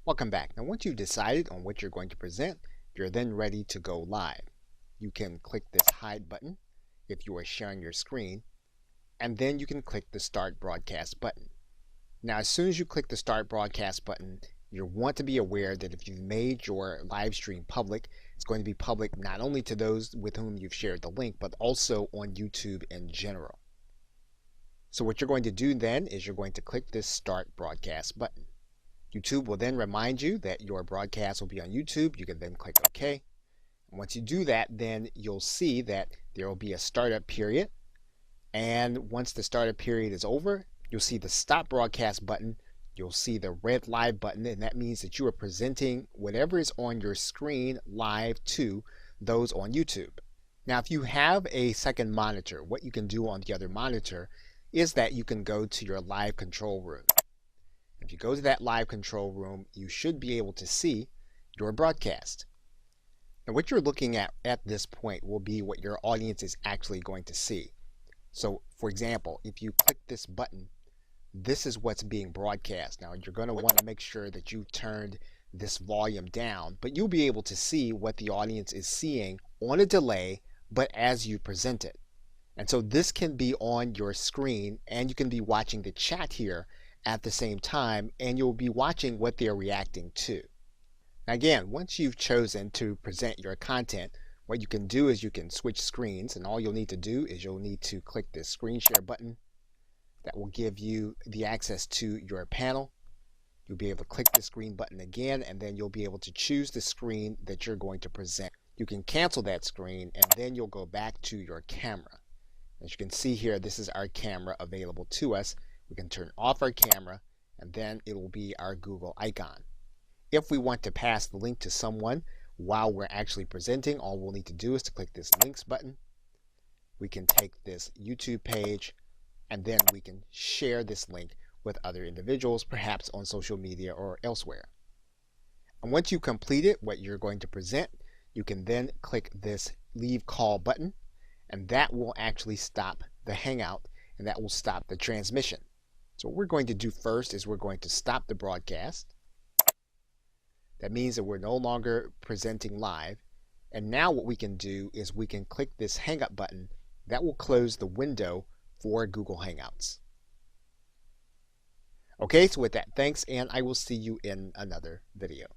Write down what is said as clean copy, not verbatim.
Welcome back. Now, once you've decided on what you're going to present, you're then ready to go live. You can click this hide button if you are sharing your screen, and then you can click the start broadcast button. Now, as soon as you click the start broadcast button, you want to be aware that if you've made your live stream public, it's going to be public not only to those with whom you've shared the link, but also on YouTube in general. So what you're going to do then is you're going to click this start broadcast button. YouTube will then remind you that your broadcast will be on YouTube. You can then click OK. And once you do that, then you'll see that there will be a startup period. And once the startup period is over, you'll see the stop broadcast button. You'll see the red live button, and that means that you are presenting whatever is on your screen live to those on YouTube. Now, if you have a second monitor, what you can do on the other monitor is that you can go to your live control room. If you go to that live control room, you should be able to see your broadcast. Now, what you're looking at this point will be what your audience is actually going to see. So, for example, if you click this button, this is what's being broadcast. Now, you're going to want to make sure that you've turned this volume down, but you'll be able to see what the audience is seeing on a delay, but as you present it. And so this can be on your screen, and you can be watching the chat here at the same time, and you'll be watching what they're reacting to. Now again, once you've chosen to present your content, what you can do is you can switch screens, and all you'll need to do is you'll need to click this screen share button. That will give you the access to your panel. You'll be able to click the screen button again, and then you'll be able to choose the screen that you're going to present. You can cancel that screen, and then you'll go back to your camera. As you can see here, this is our camera available to us. We can turn off our camera, and then it will be our Google icon. If we want to pass the link to someone while we're actually presenting, all we'll need to do is to click this links button. We can take this YouTube page, and then we can share this link with other individuals, perhaps on social media or elsewhere. And once you complete it, what you're going to present, you can then click this leave call button, and that will actually stop the Hangout, and that will stop the transmission. So what we're going to do first is we're going to stop the broadcast. That means that we're no longer presenting live. And now what we can do is we can click this hang up button. That will close the window for Google Hangouts. Okay, so with that, thanks, and I will see you in another video.